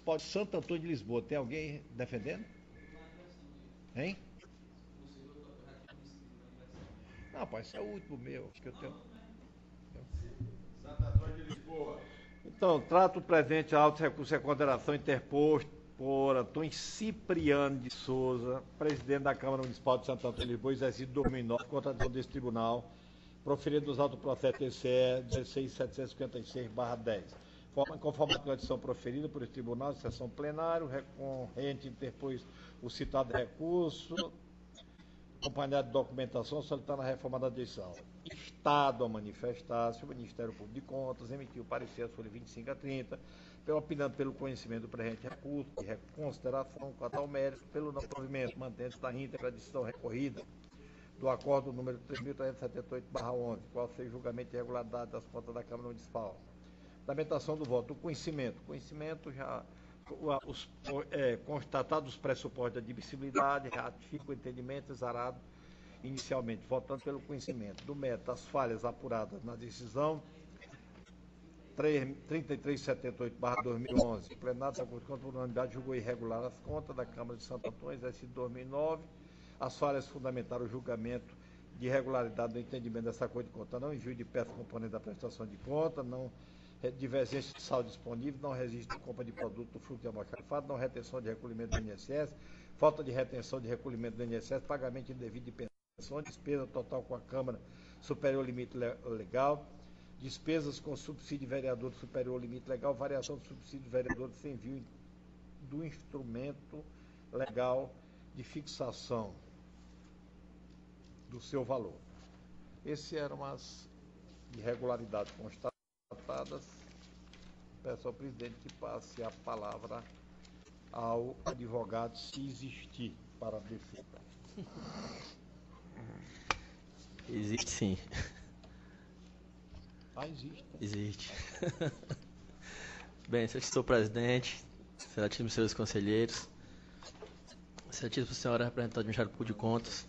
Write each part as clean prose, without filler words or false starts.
Municipal de Santo Antônio de Lisboa. Tem alguém defendendo? Hein? Não, pai, esse é o último meu que eu tenho. Santo Antônio de Lisboa. Então, trato o presente auto recurso e consideração interposto por Antônio Cipriano de Souza, presidente da Câmara Municipal de Santo Antônio de Lisboa, exercido 2009, contradição desse tribunal, proferido nos autos do processo TCE 16756/10. Conforme a condição proferida por esse tribunal de sessão plenária, o recorrente interpôs o citado recurso, acompanhado de documentação, solicitando a reforma da decisão. Estado a manifestar-se, o Ministério Público de Contas emitiu parecer a folha 25 a 30, opinando pelo conhecimento do presente recurso de reconsideração quanto ao mérito, pelo não provimento, mantendo-se na íntegra a decisão recorrida do acordo número 3.378/11, qual seja o julgamento de irregularidade das contas da Câmara Municipal. Fundamentação do voto. O conhecimento. O conhecimento já... constatados os pressupostos de admissibilidade, ratifica o entendimento exarado inicialmente, votando pelo conhecimento do mérito das falhas apuradas na decisão 3378/2011. O plenário da Corte de Contas por unanimidade julgou irregular as contas da Câmara de Santo Antônio, exercício 2009. As falhas fundamentaram o julgamento de irregularidade do entendimento dessa Corte de Contas, não envio de peça componente da prestação de conta, não divergência de saldo disponível, não registro de compra de produto do fruto de almoxarifado, não retenção de recolhimento do INSS, falta de retenção de recolhimento do INSS, pagamento indevido de pensão, despesa total com a Câmara superior ao limite legal, despesas com subsídio de vereador superior ao limite legal, variação do subsídio de vereador sem envio do instrumento legal de fixação do seu valor. Essas eram as irregularidades constatadas. Peço ao presidente que passe a palavra ao advogado, se existir, para a defesa. Existe sim. Ah, existe. Existe. Bem, senhor presidente, excelentíssimos senhores conselheiros, excelentíssima senhora representante do Ministério Público de Contas,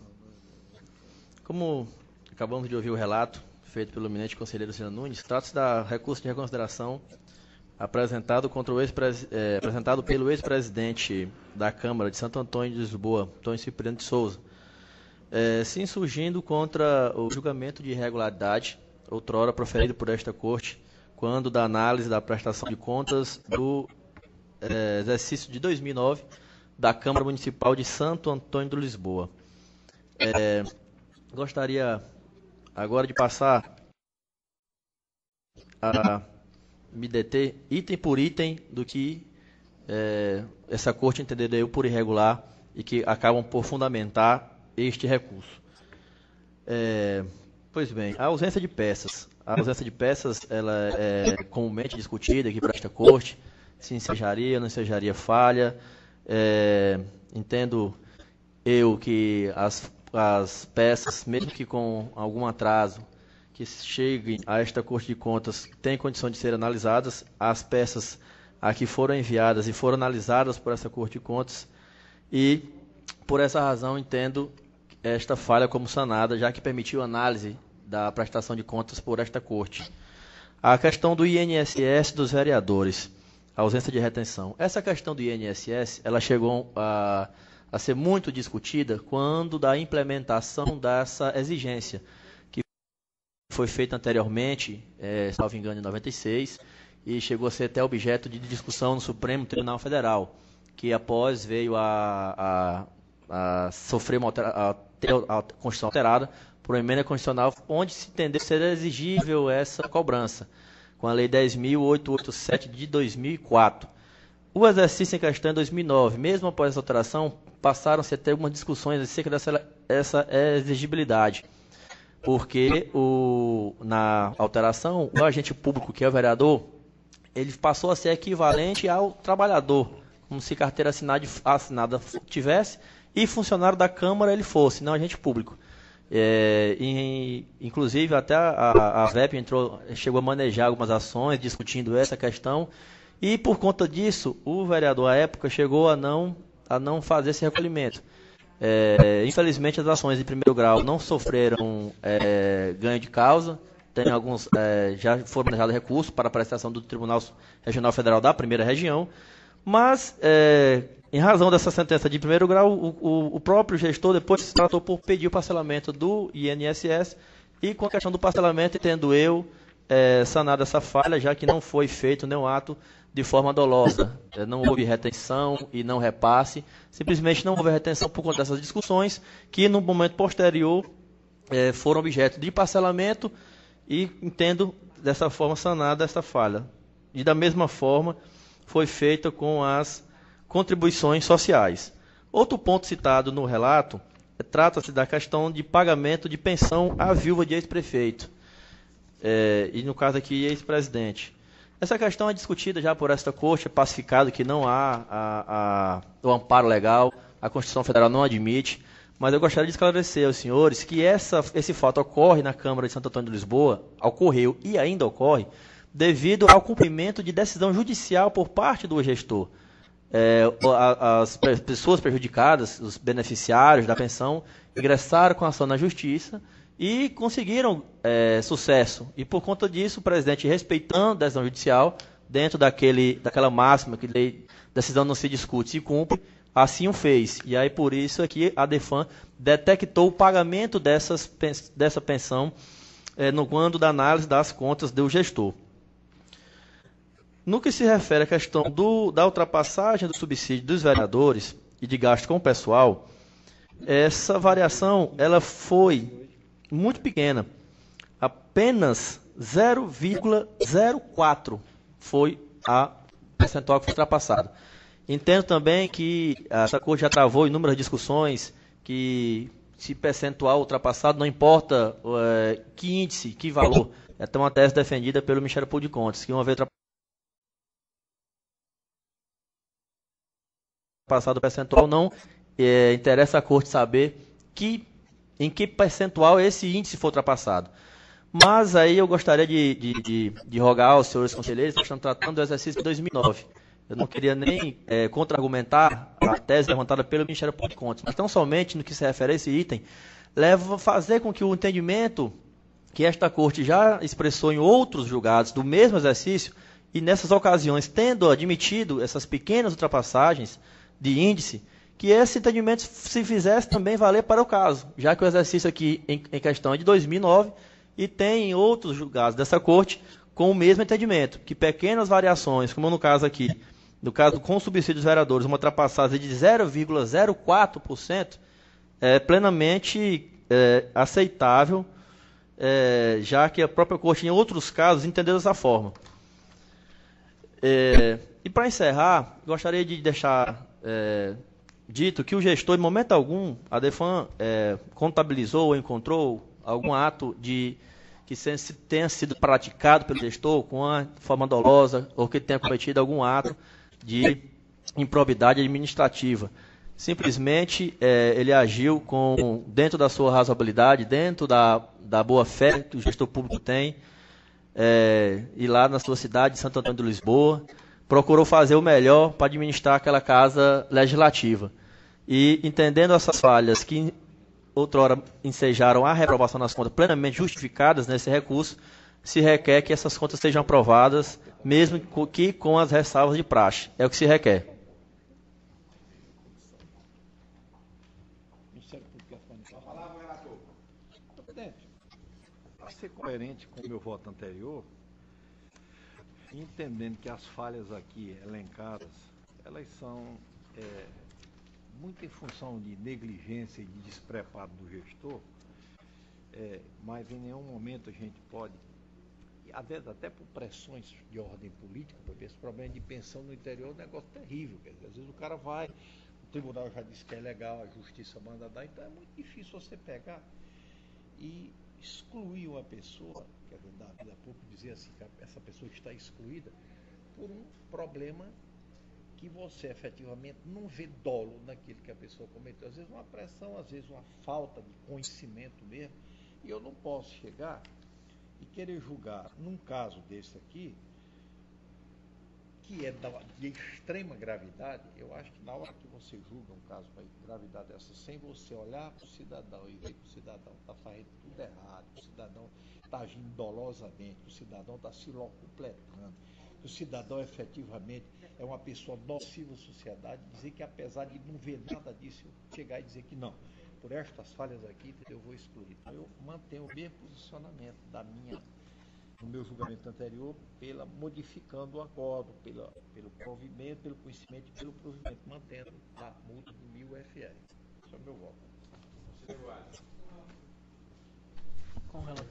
como acabamos de ouvir o relato feito pelo eminente conselheiro Ciro Nunes, trata-se da recurso de reconsideração apresentado pelo ex-presidente da Câmara de Santo Antônio de Lisboa, Antônio Cipriano de Souza, se insurgindo contra o julgamento de irregularidade, outrora proferido por esta Corte, quando da análise da prestação de contas do exercício de 2009 da Câmara Municipal de Santo Antônio de Lisboa. Gostaria agora de passar a me deter item por item do que essa Corte entendeu por irregular e que acabam por fundamentar este recurso. Pois bem, a ausência de peças. A ausência de peças ela é comumente discutida aqui para esta Corte, se ensejaria ou não ensejaria falha. Entendo eu que as peças, mesmo que com algum atraso, que cheguem a esta Corte de Contas, têm condição de ser analisadas. As peças aqui foram enviadas e foram analisadas por essa Corte de Contas e, por essa razão, entendo esta falha como sanada, já que permitiu análise da prestação de contas por esta Corte. A questão do INSS dos vereadores, a ausência de retenção. Essa questão do INSS, ela chegou a ser muito discutida quando da implementação dessa exigência, que foi feita anteriormente, salvo engano, em 96, e chegou a ser até objeto de discussão no Supremo Tribunal Federal, que após veio a sofrer a Constituição alterada por uma emenda constitucional, onde se entendeu ser exigível essa cobrança, com a Lei 10.887 de 2004. O exercício em questão em 2009, mesmo após essa alteração, passaram-se a ter algumas discussões acerca dessa exigibilidade, porque na alteração, o agente público, que é o vereador, ele passou a ser equivalente ao trabalhador, como se carteira assinada tivesse e funcionário da Câmara ele fosse, não agente público. Inclusive, até a VEP chegou a manejar algumas ações discutindo essa questão, e por conta disso, o vereador, à época, chegou a não fazer esse recolhimento. Infelizmente, as ações de primeiro grau não sofreram ganho de causa. Tem já foram manejados recursos para a prestação do Tribunal Regional Federal da Primeira Região, Mas, em razão dessa sentença de primeiro grau, o próprio gestor depois se tratou por pedir o parcelamento do INSS e com a questão do parcelamento, entendo eu, sanada essa falha, já que não foi feito nenhum ato de forma dolosa. Não houve retenção e não repasse, simplesmente não houve retenção por conta dessas discussões que no momento posterior foram objeto de parcelamento e entendo dessa forma sanada essa falha. E da mesma forma foi feita com as contribuições sociais. Outro ponto citado no relato trata-se da questão de pagamento de pensão à viúva de ex-prefeito, e no caso aqui ex-presidente. Essa questão é discutida já por esta corte, é pacificado que não há o amparo legal, a Constituição Federal não admite, mas eu gostaria de esclarecer aos senhores que esse fato ocorre na Câmara de Santo Antônio de Lisboa, ocorreu e ainda ocorre, devido ao cumprimento de decisão judicial por parte do gestor. As pessoas prejudicadas, os beneficiários da pensão, ingressaram com ação na justiça e conseguiram sucesso. E por conta disso, o presidente, respeitando a decisão judicial, dentro daquela máxima que decisão não se discute, se cumpre, assim o fez. E aí por isso aqui a DEFAM detectou o pagamento dessa pensão no quando da análise das contas do gestor. No que se refere à questão da ultrapassagem do subsídio dos vereadores e de gasto com o pessoal, essa variação ela foi muito pequena. Apenas 0,04 foi a percentual que foi ultrapassado. Entendo também que essa corte já travou inúmeras discussões que se percentual ultrapassado, não importa que índice, que valor. É até uma tese defendida pelo Ministério Público de Contas, que uma vez ultrapassado o percentual, não interessa a corte saber em que percentual esse índice foi ultrapassado. Mas aí eu gostaria de rogar aos senhores conselheiros que estão tratando do exercício de 2009. Eu não queria nem contra-argumentar a tese levantada pelo Ministério Público de Contas, mas tão somente no que se refere a esse item, leva a fazer com que o entendimento que esta corte já expressou em outros julgados do mesmo exercício, e nessas ocasiões, tendo admitido essas pequenas ultrapassagens de índice, que esse entendimento se fizesse também valer para o caso, já que o exercício aqui em questão é de 2009 e tem outros julgados dessa corte com o mesmo entendimento, que pequenas variações, como no caso aqui, no caso com subsídios vereadores, uma ultrapassagem de 0,04% é plenamente aceitável, já que a própria corte em outros casos entendeu dessa forma. E para encerrar, gostaria de deixar dito que o gestor, em momento algum, a DEFAM contabilizou ou encontrou algum ato que tenha sido praticado pelo gestor com a forma dolosa ou que tenha cometido algum ato de improbidade administrativa. Simplesmente ele agiu dentro da sua razoabilidade, dentro da boa-fé que o gestor público tem, e lá na sua cidade, Santo Antônio de Lisboa, procurou fazer o melhor para administrar aquela casa legislativa. E entendendo essas falhas que outrora ensejaram a reprovação das contas plenamente justificadas nesse recurso, se requer que essas contas sejam aprovadas, mesmo que com as ressalvas de praxe. É o que se requer. Presidente, para ser coerente com o meu voto anterior, entendendo que as falhas aqui elencadas, elas são muito em função de negligência e de despreparo do gestor, mas em nenhum momento a gente pode, às vezes até por pressões de ordem política, porque esse problema de pensão no interior é um negócio terrível, quer dizer, às vezes o cara vai, o tribunal já disse que é legal, a justiça manda dar, então é muito difícil você pegar e excluir uma pessoa, quer dizer, da vida pública, dizer assim, que essa pessoa está excluída por um problema que você efetivamente não vê dolo naquilo que a pessoa cometeu. Às vezes uma pressão, às vezes uma falta de conhecimento mesmo, e eu não posso chegar e querer julgar num caso desse aqui, que é de extrema gravidade. Eu acho que na hora que você julga um caso de gravidade dessa, sem você olhar para o cidadão e ver que o cidadão está fazendo tudo errado, que o cidadão está agindo dolosamente, que o cidadão está se locupletando, o cidadão efetivamente é uma pessoa nociva à sociedade, dizer que apesar de não ver nada disso, chegar e dizer que não, por estas falhas aqui eu vou excluir. Então eu mantenho o mesmo posicionamento no meu julgamento anterior, modificando o acordo, pelo provimento, pelo conhecimento e pelo provimento, mantendo a multa de 1.000 FR. Esse é o meu voto. Conselheiro Alisson. Com o relator.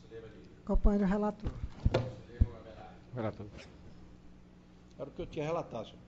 Conselheiro Adilho. Acompanho o relator. Conselheiro Abelardo. Relator. Era o que eu tinha relatado, senhor.